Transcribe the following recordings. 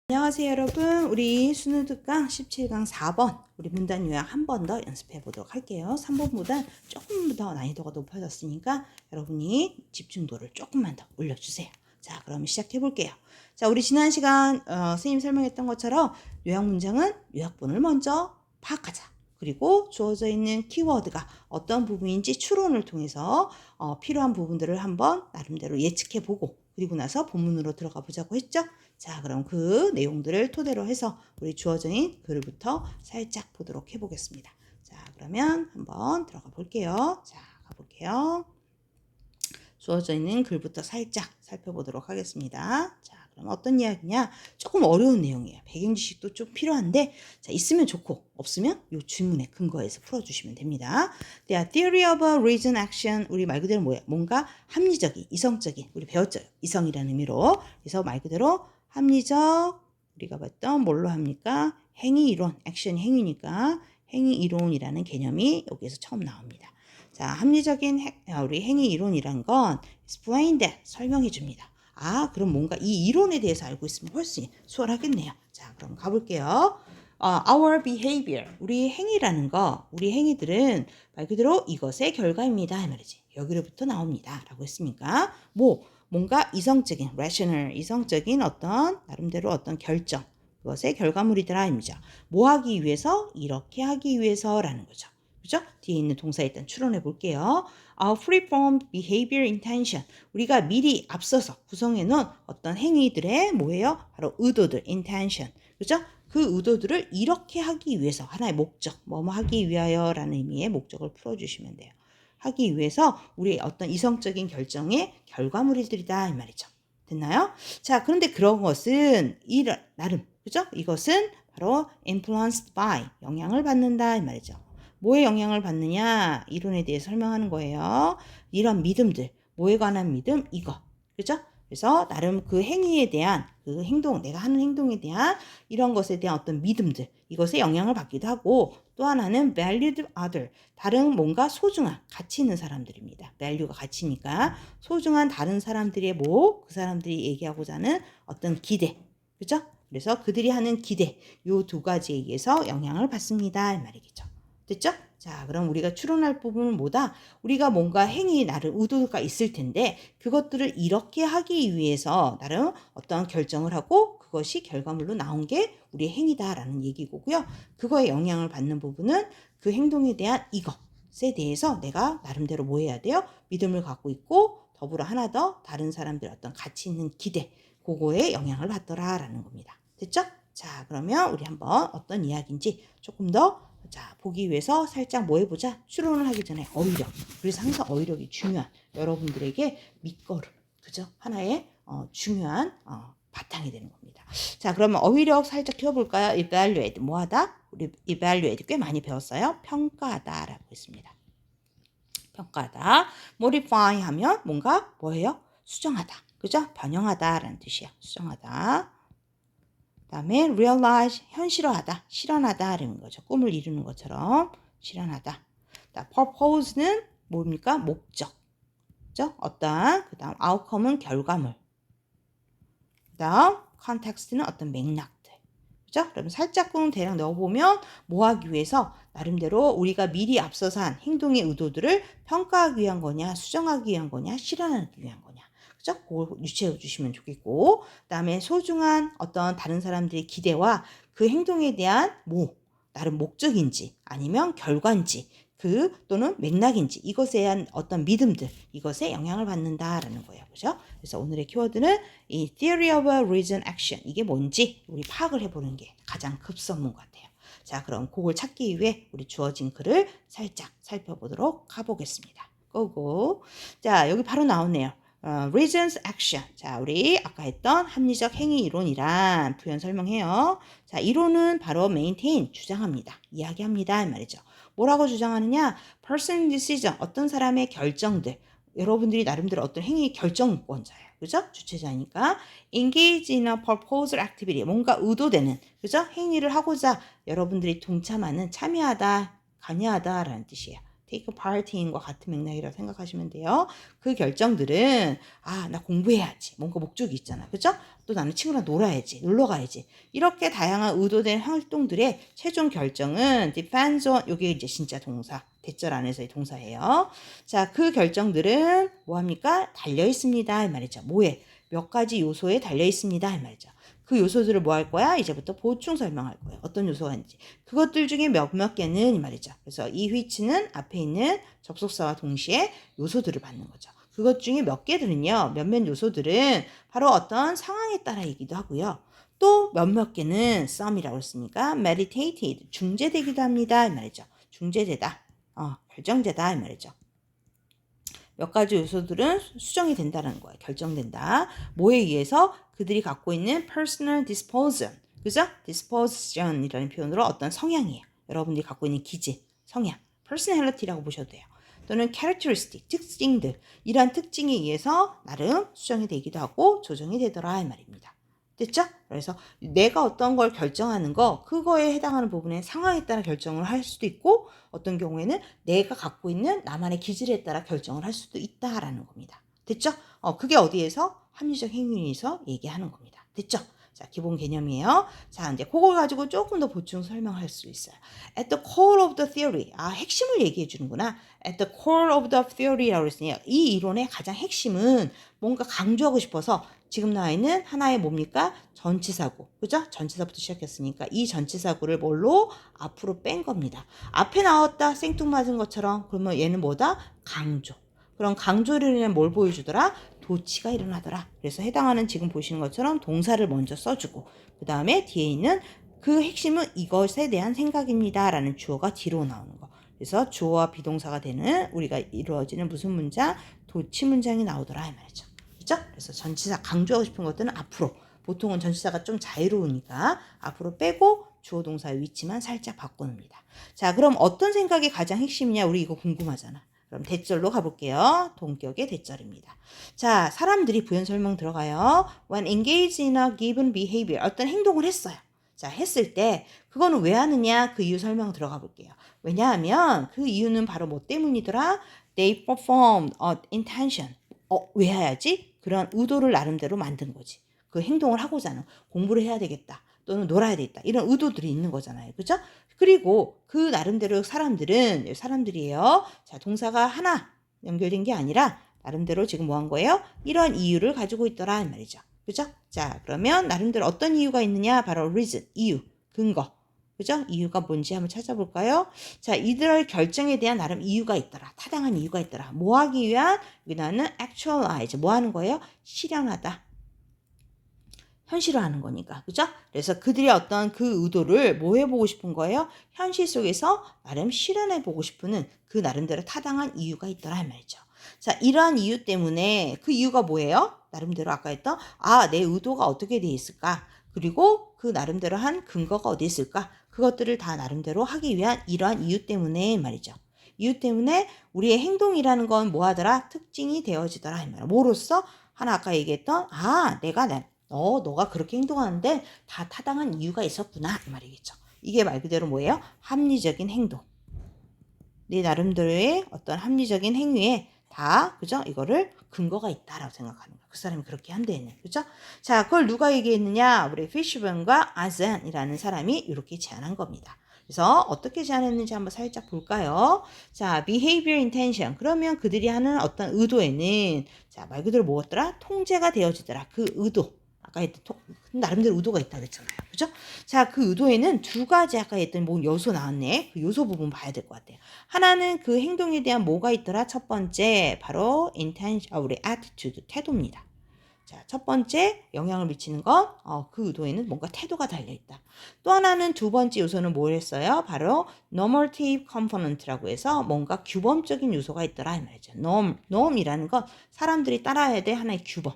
안녕하세요 여러분. 우리 수능 특강 17강 4번 우리 문단 요약 한 번 더 연습해 보도록 할게요. 3번보다 조금 더 난이도가 높아졌으니까 여러분이 집중도를 조금만 더 올려주세요. 자, 그럼 시작해 볼게요. 자, 우리 지난 시간 선생님 설명했던 것처럼 요약 문장은 요약본을 먼저 파악하자. 그리고 주어져 있는 키워드가 어떤 부분인지 추론을 통해서 필요한 부분들을 한번 나름대로 예측해 보고 그리고 나서 본문으로 들어가 보자고 했죠. 자, 그럼 그 내용들을 토대로 해서 우리 주어져 있는 글부터 살짝 보도록 해보겠습니다. 자, 그러면 한번 들어가 볼게요. 자, 가볼게요. 주어져 있는 글부터 살짝 살펴보도록 하겠습니다. 자, 그럼 어떤 이야기냐? 조금 어려운 내용이에요. 배경 지식도 좀 필요한데, 자, 있으면 좋고, 없으면 이 질문에 근거해서 풀어주시면 됩니다. The theory of a reason action. 우리 말 그대로 뭐예요? 뭔가 합리적인, 이성적인, 우리 배웠죠? 이성이라는 의미로. 그래서 말 그대로 합리적, 우리가 봤던 뭘로 합니까? 행위 이론, 액션 행위니까 행위 이론이라는 개념이 여기에서 처음 나옵니다. 자, 합리적인 우리 행위 이론이란 건 explain that, 설명해 줍니다. 아, 그럼 뭔가 이 이론에 대해서 알고 있으면 훨씬 수월하겠네요. 자, 그럼 가볼게요. Our behavior, 우리 행위라는 거, 우리 행위들은 말 그대로 이것의 결과입니다. 이 말이지. 여기로부터 나옵니다. 라고 했으니까 뭔가 이성적인, rational, 이성적인 어떤 나름대로 어떤 결정, 그것의 결과물이더라. 입니다. 뭐 하기 위해서? 이렇게 하기 위해서라는 거죠. 그죠? 뒤에 있는 동사 일단 추론해 볼게요. Free-formed behavior intention. 우리가 미리 앞서서 구성해 놓은 어떤 행위들의 뭐예요? 바로 의도들, intention. 그죠? 그 의도들을 이렇게 하기 위해서 하나의 목적, 뭐뭐 하기 위하여라는 의미의 목적을 풀어주시면 돼요. 하기 위해서 우리의 어떤 이성적인 결정의 결과물들이다 이 말이죠. 됐나요? 자, 그런데 그런 것은 나름, 그죠? 이것은 바로 influenced by, 영향을 받는다 이 말이죠. 뭐에 영향을 받느냐? 이론에 대해 설명하는 거예요. 이런 믿음들, 뭐에 관한 믿음? 이거. 그죠? 그래서 나름 그 행위에 대한 그 행동, 내가 하는 행동에 대한 이런 것에 대한 어떤 믿음들, 이것에 영향을 받기도 하고 또 하나는 valued other, 다른 뭔가 소중한, 가치 있는 사람들입니다. value가 가치니까 소중한 다른 사람들의 그 사람들이 얘기하고자 하는 어떤 기대, 그죠? 그래서 그들이 하는 기대, 요 두 가지에 의해서 영향을 받습니다. 이 말이겠죠. 됐죠? 자, 그럼 우리가 추론할 부분은 뭐다? 우리가 뭔가 행위 나름 의도가 있을 텐데 그것들을 이렇게 하기 위해서 나름 어떤 결정을 하고 그것이 결과물로 나온 게 우리의 행위다라는 얘기고요. 그거에 영향을 받는 부분은 그 행동에 대한 이것에 대해서 내가 나름대로 뭐 해야 돼요? 믿음을 갖고 있고 더불어 하나 더 다른 사람들 어떤 가치 있는 기대 그거에 영향을 받더라라는 겁니다. 됐죠? 자, 그러면 우리 한번 어떤 이야기인지 조금 더 보기 위해서 살짝 뭐 해보자? 추론을 하기 전에 어휘력. 그래서 항상 어휘력이 중요한 여러분들에게 밑거름, 그죠? 하나의 중요한 바탕이 되는 겁니다. 자, 그러면 어휘력 살짝 키워볼까요? evaluate, 뭐하다? 우리 evaluate 꽤 많이 배웠어요. 평가하다라고 했습니다. 평가하다. modify 하면 뭔가 뭐예요? 수정하다. 그죠? 변형하다라는 뜻이야. 수정하다. 그다음에 realize, 현실화하다, 실현하다라는 거죠. 꿈을 이루는 것처럼 실현하다. purpose는 뭡니까? 목적. 그죠? 어떠한, 그다음 outcome은 결과물. 그다음 context는 어떤 맥락들. 그죠? 그럼 살짝쿵 대략 넣어보면 뭐 하기 위해서 나름대로 우리가 미리 앞서서 한 행동의 의도들을 평가하기 위한 거냐, 수정하기 위한 거냐, 실현하기 위한 거냐. 그죠? 그걸 유추해 주시면 좋겠고, 그다음에 소중한 어떤 다른 사람들의 기대와 그 행동에 대한 나름 목적인지 아니면 결과인지 또는 맥락인지 이것에 대한 어떤 믿음들 이것에 영향을 받는다라는 거예요. 그죠? 그래서 오늘의 키워드는 이 theory of a reason action 이게 뭔지 우리 파악을 해보는 게 가장 급선무 같아요. 자, 그럼 그걸 찾기 위해 우리 주어진 글을 살짝 살펴보도록 가보겠습니다. 고고. 자, 여기 바로 나오네요. reasons action. 자, 우리 아까 했던 합리적 행위 이론이란 부연 설명해요. 자, 이론은 바로 maintain, 주장합니다. 이야기합니다. 이 말이죠. 뭐라고 주장하느냐? person decision, 어떤 사람의 결정들. 여러분들이 나름대로 어떤 행위 결정권자예요. 그죠? 주체자니까. engage in a proposal activity, 뭔가 의도되는, 그죠? 행위를 하고자 여러분들이 동참하는, 참여하다, 관여하다라는 뜻이에요. take part인과 같은 맥락이라고 생각하시면 돼요. 그 결정들은 나 공부해야지. 뭔가 목적이 있잖아. 그죠? 또 나는 친구랑 놀아야지. 놀러 가야지. 이렇게 다양한 의도된 활동들의 최종 결정은 depends on 요게 이제 진짜 동사. 대절 안에서의 동사예요. 자, 그 결정들은 뭐합니까? 달려 있습니다. 이 말이죠. 뭐에? 몇 가지 요소에 달려 있습니다. 이 말이죠. 그 요소들을 뭐 할 거야? 이제부터 보충 설명할 거예요. 어떤 요소가 있는지. 그것들 중에 몇몇 개는 이 말이죠. 그래서 이 which는 앞에 있는 접속사와 동시에 요소들을 받는 거죠. 그것 중에 몇 개들은요. 몇몇 요소들은 바로 어떤 상황에 따라이기도 하고요. 또 몇몇 개는 some이라고 했으니까 meditated, 중재되기도 합니다. 이 말이죠. 중재되다. 결정되다. 이 말이죠. 몇 가지 요소들은 수정이 된다는 거예요. 결정된다. 뭐에 의해서? 그들이 갖고 있는 personal disposition. 그죠? disposition이라는 표현으로 어떤 성향이에요. 여러분들이 갖고 있는 기질, 성향, personality라고 보셔도 돼요. 또는 characteristic, 특징들. 이러한 특징에 의해서 나름 수정이 되기도 하고 조정이 되더라 이 말입니다. 됐죠? 그래서 내가 어떤 걸 결정하는 거 그거에 해당하는 부분에 상황에 따라 결정을 할 수도 있고 어떤 경우에는 내가 갖고 있는 나만의 기질에 따라 결정을 할 수도 있다라는 겁니다. 됐죠? 그게 어디에서? 합리적 행위에서 얘기하는 겁니다. 됐죠? 자, 기본 개념이에요. 자, 이제 그걸 가지고 조금 더 보충 설명할 수 있어요. At the core of the theory. 핵심을 얘기해 주는구나. At the core of the theory라고 했으니 이 이론의 가장 핵심은 뭔가 강조하고 싶어서 지금 나와 있는 하나의 뭡니까? 전치사구. 그죠? 전치사부터 시작했으니까 이 전치사구를 뭘로? 앞으로 뺀 겁니다. 앞에 나왔다 생뚱맞은 것처럼 그러면 얘는 뭐다? 강조. 그럼 강조를 인해 뭘 보여주더라? 도치가 일어나더라. 그래서 해당하는 지금 보시는 것처럼 동사를 먼저 써주고 그 다음에 뒤에 있는 그 핵심은 이것에 대한 생각입니다. 라는 주어가 뒤로 나오는 거. 그래서 주어와 비동사가 되는 우리가 이루어지는 무슨 문장? 도치 문장이 나오더라 이 말이죠. 그죠? 그래서 전치사 강조하고 싶은 것들은 앞으로 보통은 전치사가 좀 자유로우니까 앞으로 빼고 주어 동사의 위치만 살짝 바꿔놓습니다. 자, 그럼 어떤 생각이 가장 핵심이냐? 우리 이거 궁금하잖아. 그럼 대절로 가볼게요. 동격의 대절입니다. 자, 사람들이 부연 설명 들어가요. When engaged in a given behavior, 어떤 행동을 했어요. 자, 했을 때 그거는 왜 하느냐? 그 이유 설명 들어가 볼게요. 왜냐하면 그 이유는 바로 뭐 때문이더라? They performed an intention. 왜 해야지? 그런 의도를 나름대로 만든 거지. 그 행동을 하고자 하는 공부를 해야 되겠다. 또는 놀아야 되겠다. 이런 의도들이 있는 거잖아요. 그죠? 그리고 그 나름대로 사람들이에요. 자, 동사가 하나 연결된 게 아니라 나름대로 지금 뭐 한 거예요? 이런 이유를 가지고 있더라 이 말이죠. 그죠? 자, 그러면 나름대로 어떤 이유가 있느냐? 바로 reason, 이유, 근거. 그죠? 이유가 뭔지 한번 찾아볼까요? 자, 이들의 결정에 대한 나름 이유가 있더라. 타당한 이유가 있더라. 뭐 하기 위한? 여기는 actualize. 뭐 하는 거예요? 실현하다. 현실화하는 거니까. 그죠? 그래서 그들이 어떤 그 의도를 뭐 해보고 싶은 거예요? 현실 속에서 나름 실현해보고 싶은 그 나름대로 타당한 이유가 있더라 이 말이죠. 자, 이러한 이유 때문에 그 이유가 뭐예요? 나름대로 아까 했던 내 의도가 어떻게 돼 있을까? 그리고 그 나름대로 한 근거가 어디 있을까? 그것들을 다 나름대로 하기 위한 이러한 이유 때문에 말이죠. 이유 때문에 우리의 행동이라는 건 뭐 하더라? 특징이 되어지더라 이 말이야. 뭐로써? 하나 아까 얘기했던 너가 그렇게 행동하는데 다 타당한 이유가 있었구나 이 말이겠죠. 이게 말 그대로 뭐예요? 합리적인 행동. 네 나름대로의 어떤 합리적인 행위에 다 그죠? 이거를 근거가 있다라고 생각하는 거야. 그 사람이 그렇게 한대는 그죠? 자, 그걸 누가 얘기했느냐? 우리 피쉬번과 아잔이라는 사람이 이렇게 제안한 겁니다. 그래서 어떻게 제안했는지 한번 살짝 볼까요? 자, behavior intention. 그러면 그들이 하는 어떤 의도에는 자, 말 그대로 뭐였더라? 통제가 되어지더라. 그 의도. 아까 했던 나름대로 의도가 있다 그랬잖아요. 그죠? 자, 그 의도에는 두 가지 아까 했던 뭐 요소 나왔네. 그 요소 부분 봐야 될 것 같아요. 하나는 그 행동에 대한 뭐가 있더라? 첫 번째 바로 intention, 우리 attitude, 태도입니다. 자, 첫 번째 영향을 미치는 건 그 의도에는 뭔가 태도가 달려있다. 또 하나는 두 번째 요소는 뭐였어요? 바로 normative component라고 해서 뭔가 규범적인 요소가 있더라 이 말이죠. norm이라는 건 사람들이 따라야 될 하나의 규범.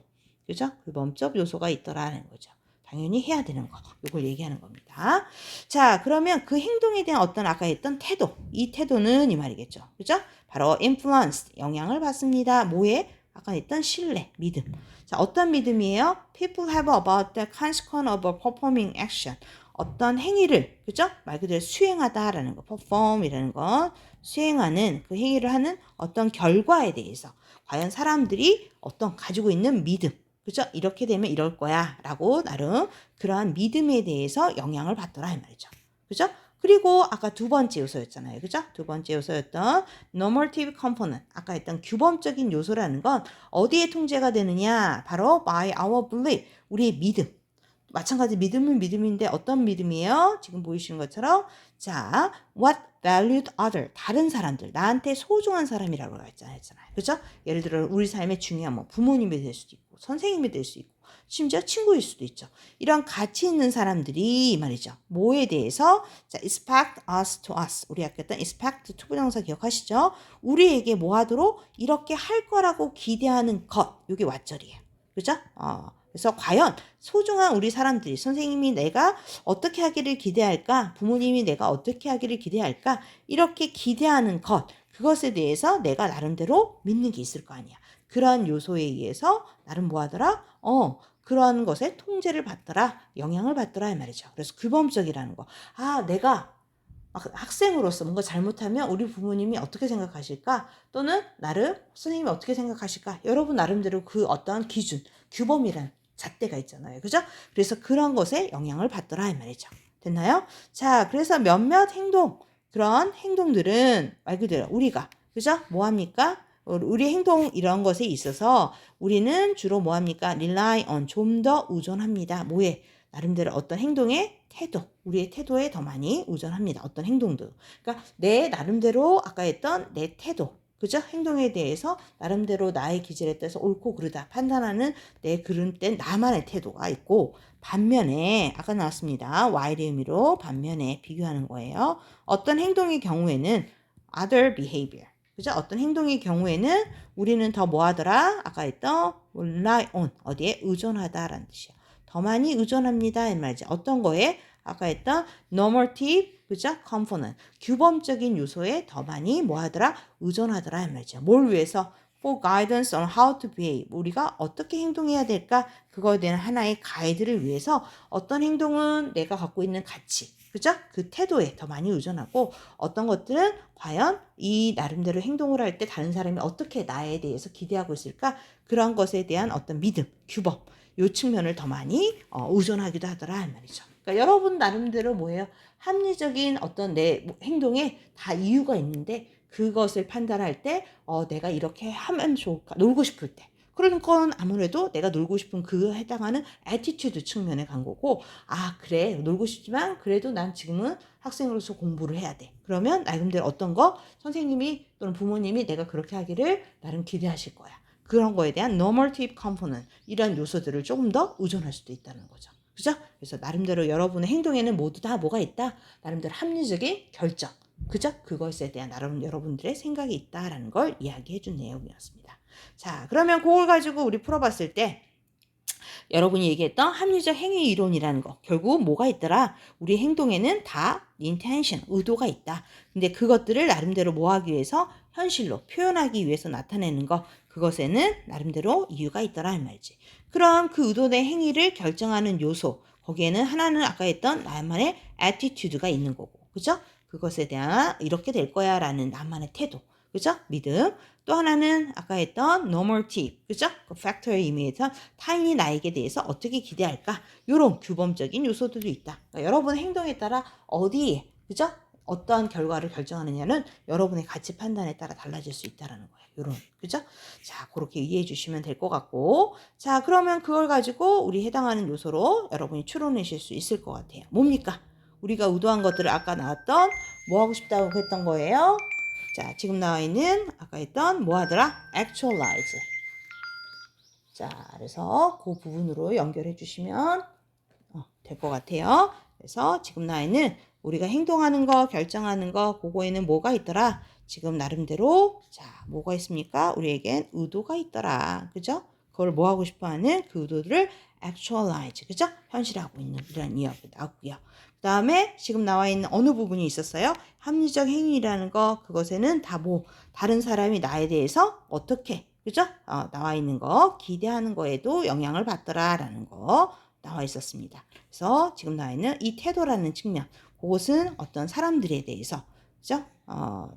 그죠? 규범적 요소가 있더라는 거죠. 당연히 해야 되는 거. 이걸 얘기하는 겁니다. 자, 그러면 그 행동에 대한 어떤 아까 했던 태도. 이 태도는 이 말이겠죠. 그죠? 바로 influence, 영향을 받습니다. 뭐에? 아까 했던 신뢰, 믿음. 자, 어떤 믿음이에요? People have about the consequence of performing action. 어떤 행위를, 그죠? 말 그대로 수행하다라는 거, perform이라는 거, 수행하는 그 행위를 하는 어떤 결과에 대해서 과연 사람들이 어떤 가지고 있는 믿음, 그죠? 이렇게 되면 이럴 거야 라고 나름 그러한 믿음에 대해서 영향을 받더라 이 말이죠. 그죠? 그리고 아까 두 번째 요소였잖아요. 그죠? 두 번째 요소였던 normative component. 아까 했던 규범적인 요소라는 건 어디에 통제가 되느냐? 바로 by our belief. 우리의 믿음. 마찬가지 믿음은 믿음인데 어떤 믿음이에요? 지금 보이시는 것처럼 자, what valued other. 다른 사람들. 나한테 소중한 사람이라고 했잖아요. 그죠? 예를 들어 우리 삶에 중요한 뭐 부모님이 될 수도 있고 선생님이 될 수 있고 심지어 친구일 수도 있죠. 이런 가치 있는 사람들이 말이죠. 뭐에 대해서 자, expect us to us. 우리 아까 했던 expect to 부정사 기억하시죠? 우리에게 뭐 하도록 이렇게 할 거라고 기대하는 것. 이게 왓절이에요. 그죠? 그래서 과연 소중한 우리 사람들이 선생님이 내가 어떻게 하기를 기대할까? 부모님이 내가 어떻게 하기를 기대할까? 이렇게 기대하는 것. 그것에 대해서 내가 나름대로 믿는 게 있을 거 아니야. 그러한 요소에 의해서 나름 뭐 하더라? 그런 것에 통제를 받더라. 영향을 받더라 이 말이죠. 그래서 규범적이라는 거. 내가 학생으로서 뭔가 잘못하면 우리 부모님이 어떻게 생각하실까? 또는 나를 선생님이 어떻게 생각하실까? 여러분 나름대로 그 어떤 기준, 규범이란 잣대가 있잖아요. 그죠? 그래서 그런 것에 영향을 받더라 이 말이죠. 됐나요? 자, 그래서 몇몇 행동, 그런 행동들은 말 그대로 우리가 그죠? 뭐 합니까? 우리 행동 이런 것에 있어서 우리는 주로 뭐 합니까? rely on 좀 더 의존합니다. 뭐에? 나름대로 어떤 행동의 태도, 우리의 태도에 더 많이 의존합니다. 어떤 행동도. 그러니까 내 나름대로 아까 했던 내 태도, 그죠? 행동에 대해서 나름대로 나의 기질에 따라서 옳고 그르다 판단하는 내 그런 땐 나만의 태도가 있고 반면에 아까 나왔습니다. Y의 의미로 반면에 비교하는 거예요. 어떤 행동의 경우에는 other behavior. 그죠? 어떤 행동의 경우에는 우리는 더 뭐 하더라? 아까 했던 rely on. 어디에? 의존하다라는 뜻이야. 더 많이 의존합니다. 이 말이지. 어떤 거에? 아까 했던 normative, 그죠? component. 규범적인 요소에 더 많이 뭐 하더라? 의존하더라. 이 말이죠. 뭘 위해서? For guidance on how to behave. 우리가 어떻게 행동해야 될까? 그거에 대한 하나의 가이드를 위해서 어떤 행동은 내가 갖고 있는 가치, 그죠? 그 태도에 더 많이 의존하고 어떤 것들은 과연 이 나름대로 행동을 할 때 다른 사람이 어떻게 나에 대해서 기대하고 있을까? 그런 것에 대한 어떤 믿음, 규범, 요 측면을 더 많이 의존하기도 하더라 이 말이죠. 그러니까 여러분 나름대로 뭐예요? 합리적인 어떤 내 행동에 다 이유가 있는데 그것을 판단할 때 내가 이렇게 하면 좋을까? 놀고 싶을 때. 그런 건 아무래도 내가 놀고 싶은 그 해당하는 애티튜드 측면에 간 거고 그래 놀고 싶지만 그래도 난 지금은 학생으로서 공부를 해야 돼. 그러면 나름대로 어떤 거 선생님이 또는 부모님이 내가 그렇게 하기를 나름 기대하실 거야. 그런 거에 대한 normative component 이런 요소들을 조금 더 의존할 수도 있다는 거죠. 그죠? 그래서 나름대로 여러분의 행동에는 모두 다 뭐가 있다? 나름대로 합리적인 결정. 그죠? 그것에 대한 나름 여러분들의 생각이 있다라는 걸 이야기해 준 내용이었습니다. 자, 그러면 그걸 가지고 우리 풀어봤을 때 여러분이 얘기했던 합리적 행위 이론이라는 거 결국 뭐가 있더라? 우리 행동에는 다 intention, 의도가 있다. 근데 그것들을 나름대로 뭐 하기 위해서 현실로 표현하기 위해서 나타내는 거 그것에는 나름대로 이유가 있더라 이 말이지. 그럼 그 의도된 행위를 결정하는 요소 거기에는 하나는 아까 했던 나만의 attitude가 있는 거고 그죠? 그것에 대한 이렇게 될 거야 라는 나만의 태도 그죠? 믿음. 또 하나는 아까 했던 normative, 그죠? 그 팩터의 의미에서 타인이 나에게 대해서 어떻게 기대할까? 이런 규범적인 요소들도 있다. 그러니까 여러분의 행동에 따라 어디에, 그죠? 어떠한 결과를 결정하느냐는 여러분의 가치 판단에 따라 달라질 수 있다는 거예요. 요런, 그죠? 자, 그렇게 이해해 주시면 될 것 같고. 자, 그러면 그걸 가지고 우리 해당하는 요소로 여러분이 추론하실 수 있을 것 같아요. 뭡니까? 우리가 의도한 것들을 아까 나왔던 뭐 하고 싶다고 했던 거예요? 자, 지금 나와 있는 아까 했던 뭐 하더라? actualize. 자, 그래서 그 부분으로 연결해 주시면 될 것 같아요. 그래서 지금 나와 있는 우리가 행동하는 거, 결정하는 거, 그거에는 뭐가 있더라? 지금 나름대로 자, 뭐가 있습니까? 우리에겐 의도가 있더라. 그죠? 그걸 뭐 하고 싶어 하는 그 의도를 actualize. 그죠? 현실하고 있는 이런 이야기 나왔고요. 그 다음에 지금 나와 있는 어느 부분이 있었어요? 합리적 행위라는 거, 그것에는 다 뭐, 다른 사람이 나에 대해서 어떻게, 그죠? 나와 있는 거 기대하는 거에도 영향을 받더라라는 거 나와 있었습니다. 그래서 지금 나와 있는 이 태도라는 측면, 그것은 어떤 사람들에 대해서, 그죠?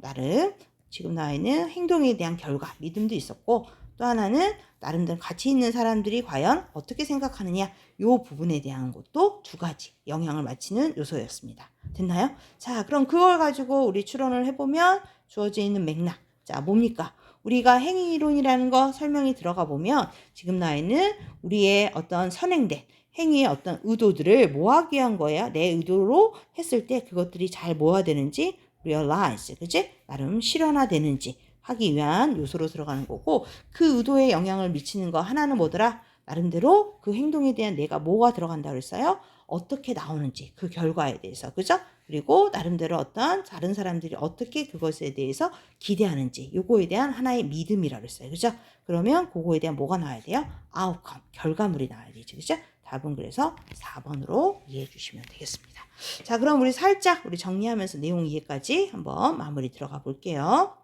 나름 지금 나와 있는 행동에 대한 결과, 믿음도 있었고, 또 하나는 나름대로 가치 있는 사람들이 과연 어떻게 생각하느냐, 이 부분에 대한 것도 두 가지 영향을 미치는 요소였습니다. 됐나요? 자, 그럼 그걸 가지고 우리 추론을 해보면 주어져 있는 맥락, 자, 뭡니까? 우리가 행위이론이라는 거 설명이 들어가 보면 지금 나와 있는 우리의 어떤 선행된 행위의 어떤 의도들을 모아하기 위한 거예요. 내 의도로 했을 때 그것들이 잘 모아되는지 realize, 그치? 나름 실현화되는지 하기 위한 요소로 들어가는 거고, 그 의도에 영향을 미치는 거 하나는 뭐더라? 나름대로 그 행동에 대한 내가 뭐가 들어간다 그랬어요? 어떻게 나오는지, 그 결과에 대해서, 그죠? 그리고 나름대로 어떤 다른 사람들이 어떻게 그것에 대해서 기대하는지, 요거에 대한 하나의 믿음이라고 그랬어요. 그죠? 그러면 그거에 대한 뭐가 나와야 돼요? outcome, 결과물이 나와야 되죠. 그죠? 답은 그래서 4번으로 이해해 주시면 되겠습니다. 자, 그럼 우리 살짝 정리하면서 내용 이해까지 한번 마무리 들어가 볼게요.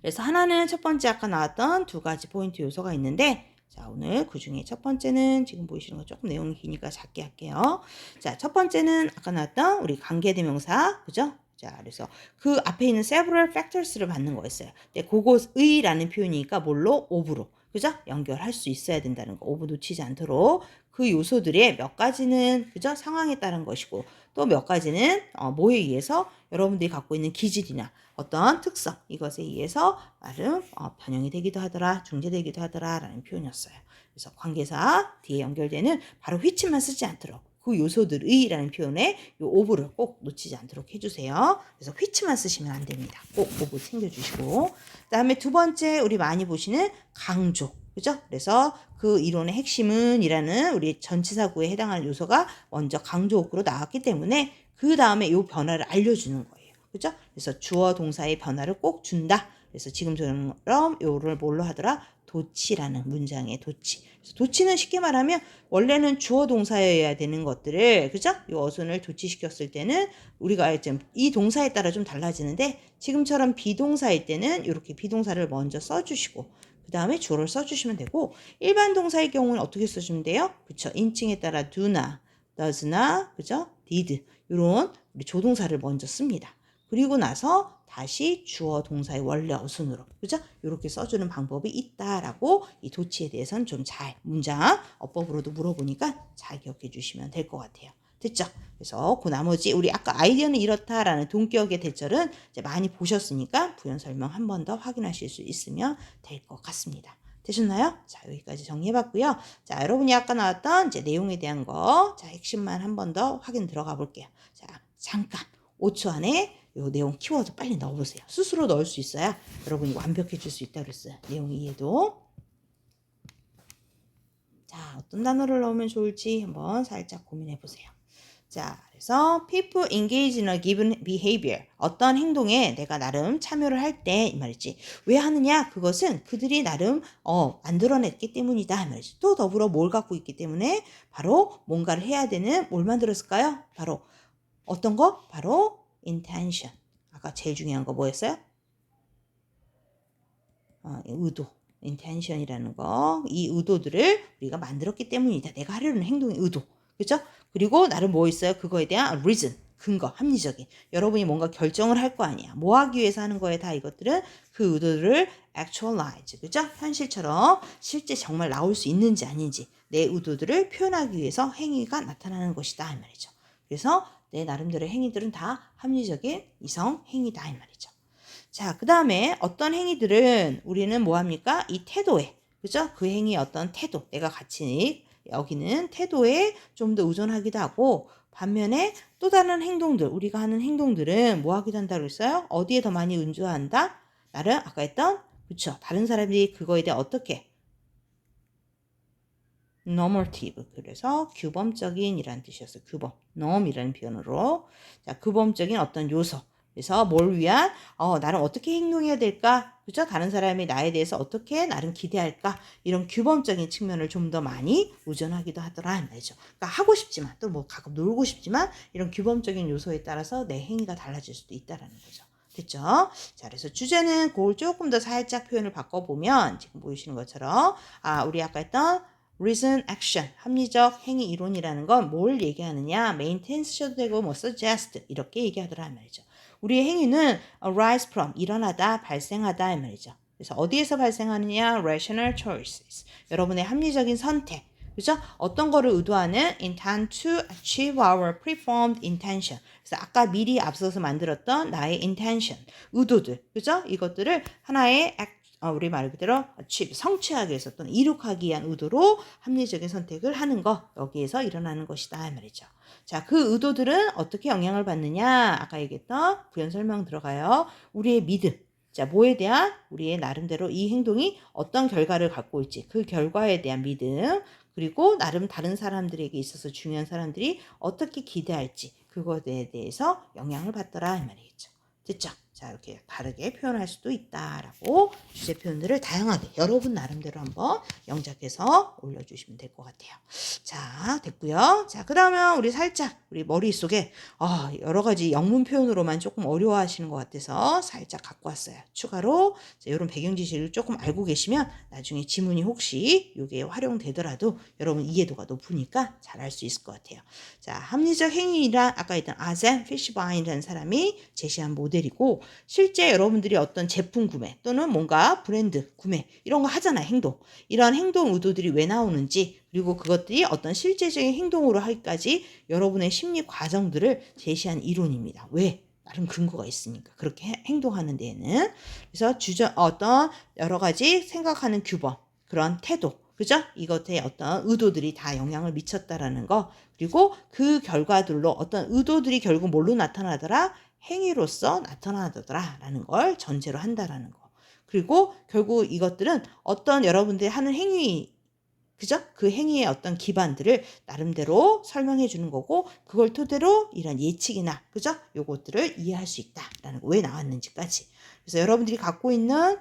그래서 하나는 첫 번째 아까 나왔던 두 가지 포인트 요소가 있는데, 자, 오늘 그 중에 첫 번째는 지금 보이시는 거 조금 내용이 기니까 작게 할게요. 자, 첫 번째는 아까 나왔던 우리 관계대명사, 그죠? 자, 그래서 그 앞에 있는 several factors를 받는 거였어요. 근데 그곳의라는 표현이니까 뭘로? of로. 그죠? 연결할 수 있어야 된다는 거. of 놓치지 않도록. 그 요소들의 몇 가지는, 그죠? 상황에 따른 것이고, 또 몇 가지는 뭐에 의해서 여러분들이 갖고 있는 기질이나 어떤 특성, 이것에 의해서 나름 변형이 되기도 하더라, 중재되기도 하더라 라는 표현이었어요. 그래서 관계사 뒤에 연결되는 바로 which만 쓰지 않도록 그 요소들의 라는 표현에 요 of를 꼭 놓치지 않도록 해주세요. 그래서 which만 쓰시면 안 됩니다. 꼭 of 챙겨주시고, 그 다음에 두 번째 우리 많이 보시는 강조, 그죠? 그래서 그 이론의 핵심은 이라는 우리 전치사구에 해당하는 요소가 먼저 강조구로 나왔기 때문에 그 다음에 이 변화를 알려주는 거예요. 그죠? 그래서 주어 동사의 변화를 꼭 준다. 그래서 지금처럼 요를 뭘로 하더라? 도치라는 문장의 도치. 그래서 도치는 쉽게 말하면 원래는 주어 동사여야 되는 것들을, 그죠? 이 어순을 도치시켰을 때는 우리가 좀 이 동사에 따라 좀 달라지는데, 지금처럼 비동사일 때는 이렇게 비동사를 먼저 써주시고 그 다음에 주어를 써주시면 되고, 일반 동사의 경우는 어떻게 써주면 돼요? 그쵸? 인칭에 따라 do나, does나, 그죠? did 이런 우리 조동사를 먼저 씁니다. 그리고 나서 다시 주어 동사의 원래 어순으로, 그죠? 이렇게 써주는 방법이 있다라고 이 도치에 대해서는 좀 잘 문장 어법으로도 물어보니까 잘 기억해 주시면 될 것 같아요. 됐죠? 그래서 그 나머지 우리 아까 아이디어는 이렇다라는 동격의 대절은 이제 많이 보셨으니까 부연 설명 한 번 더 확인하실 수 있으면 될 것 같습니다. 되셨나요? 자, 여기까지 정리해봤고요. 자, 여러분이 아까 나왔던 이제 내용에 대한 거, 자, 핵심만 한 번 더 확인 들어가 볼게요. 자, 잠깐 5초 안에 요 내용 키워드 빨리 넣어보세요. 스스로 넣을 수 있어야 여러분이 완벽해질 수 있다고 그랬어요. 내용 이해도. 자, 어떤 단어를 넣으면 좋을지 한번 살짝 고민해보세요. 자, 그래서 people engage in a given behavior. 어떤 행동에 내가 나름 참여를 할 때 이 말이지. 왜 하느냐? 그것은 그들이 나름 만들어냈기 때문이다 이 말이지. 또 더불어 뭘 갖고 있기 때문에 바로 뭔가를 해야 되는 뭘 만들었을까요? 바로 어떤 거? 바로 intention. 아까 제일 중요한 거 뭐였어요? 의도. intention이라는 거. 이 의도들을 우리가 만들었기 때문이다. 내가 하려는 행동의 의도. 그렇죠? 그리고 나름 뭐 있어요? 그거에 대한 reason, 근거, 합리적인. 여러분이 뭔가 결정을 할 거 아니야. 뭐 하기 위해서 하는 거에 다 이것들은 그 의도를 actualize, 그죠? 현실처럼 실제 정말 나올 수 있는지 아닌지 내 의도들을 표현하기 위해서 행위가 나타나는 것이다 이 말이죠. 그래서 내 나름대로 행위들은 다 합리적인 이성 행위다 이 말이죠. 자, 그 다음에 어떤 행위들은 우리는 뭐 합니까? 이 태도에, 그죠? 그 행위의 어떤 태도, 내가 같이 여기는 태도에 좀 더 의존하기도 하고, 반면에 또 다른 행동들, 우리가 하는 행동들은 뭐 하기도 한다고 했어요? 어디에 더 많이 의존한다? 나를 아까 했던, 그쵸? 다른 사람들이 그거에 대해 어떻게? normative, 그래서 규범적인 이라는 뜻이었어요. 규범, norm이라는 표현으로. 자, 규범적인 어떤 요소. 그래서 뭘 위한 나는 어떻게 행동해야 될까? 그죠? 다른 사람이 나에 대해서 어떻게 나름 기대할까? 이런 규범적인 측면을 좀 더 많이 의존하기도 하더라 말이죠. 그러니까 하고 싶지만 또 뭐 가끔 놀고 싶지만 이런 규범적인 요소에 따라서 내 행위가 달라질 수도 있다라는 거죠. 됐죠? 자, 그래서 주제는 그걸 조금 더 살짝 표현을 바꿔보면 지금 보이시는 것처럼 우리 아까 했던 reason, action, 합리적 행위 이론이라는 건 뭘 얘기하느냐? 메인 텐스 써도 되고 뭐 suggest 이렇게 얘기하더란 말이죠. 우리의 행위는 arise from, 일어나다, 발생하다 이 말이죠. 그래서 어디에서 발생하느냐? rational choices, 여러분의 합리적인 선택. 그죠? 어떤 거를 의도하는 intend to achieve our preformed intention. 그래서 아까 미리 앞서서 만들었던 나의 intention, 의도들. 그죠? 이것들을 하나의 우리 말 그대로 achieve, 성취하기 위해서 또는 이룩하기 위한 의도로 합리적인 선택을 하는 거, 여기에서 일어나는 것이다 이 말이죠. 자, 그 의도들은 어떻게 영향을 받느냐? 아까 얘기했던 부연 설명 들어가요. 우리의 믿음. 자, 뭐에 대한 우리의 나름대로 이 행동이 어떤 결과를 갖고 있지, 그 결과에 대한 믿음, 그리고 나름 다른 사람들에게 있어서 중요한 사람들이 어떻게 기대할지 그것에 대해서 영향을 받더라 이 말이겠죠. 됐죠? 자, 이렇게 다르게 표현할 수도 있다라고 주제 표현들을 다양하게 여러분 나름대로 한번 영작해서 올려주시면 될 것 같아요. 자, 됐고요. 자, 그 다음에 우리 살짝 우리 머릿속에 여러 가지 영문 표현으로만 조금 어려워하시는 것 같아서 살짝 갖고 왔어요. 추가로 이런 배경 지식을 조금 알고 계시면 나중에 지문이 혹시 이게 활용되더라도 여러분 이해도가 높으니까 잘 할 수 있을 것 같아요. 자, 합리적 행위란 아까 했던 아젠 피시바인이라는 사람이 제시한 모델이고, 실제 여러분들이 어떤 제품 구매 또는 뭔가 브랜드 구매 이런 거 하잖아요. 행동. 이런 행동 의도들이 왜 나오는지, 그리고 그것들이 어떤 실제적인 행동으로 하기까지 여러분의 심리 과정들을 제시한 이론입니다. 왜? 나름 근거가 있으니까 그렇게 행동하는 데에는. 그래서 어떤 여러 가지 생각하는 규범, 그런 태도, 그죠? 이것에 어떤 의도들이 다 영향을 미쳤다라는 거, 그리고 그 결과들로 어떤 의도들이 결국 뭘로 나타나더라? 행위로서 나타나더라라는 걸 전제로 한다라는 거. 그리고 결국 이것들은 어떤 여러분들이 하는 행위, 그죠? 그 행위의 어떤 기반들을 나름대로 설명해 주는 거고, 그걸 토대로 이런 예측이나, 그죠? 요것들을 이해할 수 있다라는 거, 왜 나왔는지까지. 그래서 여러분들이 갖고 있는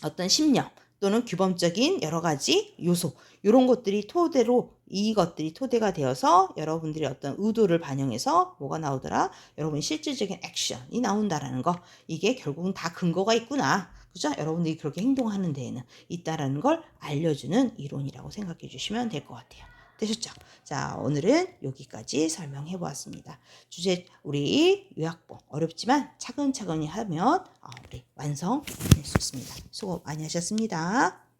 어떤 심령 또는 규범적인 여러 가지 요소, 이런 것들이 토대로, 이것들이 토대가 되어서 여러분들의 어떤 의도를 반영해서 뭐가 나오더라? 여러분의 실질적인 액션이 나온다라는 거. 이게 결국은 다 근거가 있구나. 그죠? 여러분들이 그렇게 행동하는 데에는 있다라는 걸 알려주는 이론이라고 생각해 주시면 될 것 같아요. 되셨죠? 자, 오늘은 여기까지 설명해 보았습니다. 주제 우리 요약본 어렵지만 차근차근히 하면 우리 완성할 수 있습니다. 수고 많이 하셨습니다.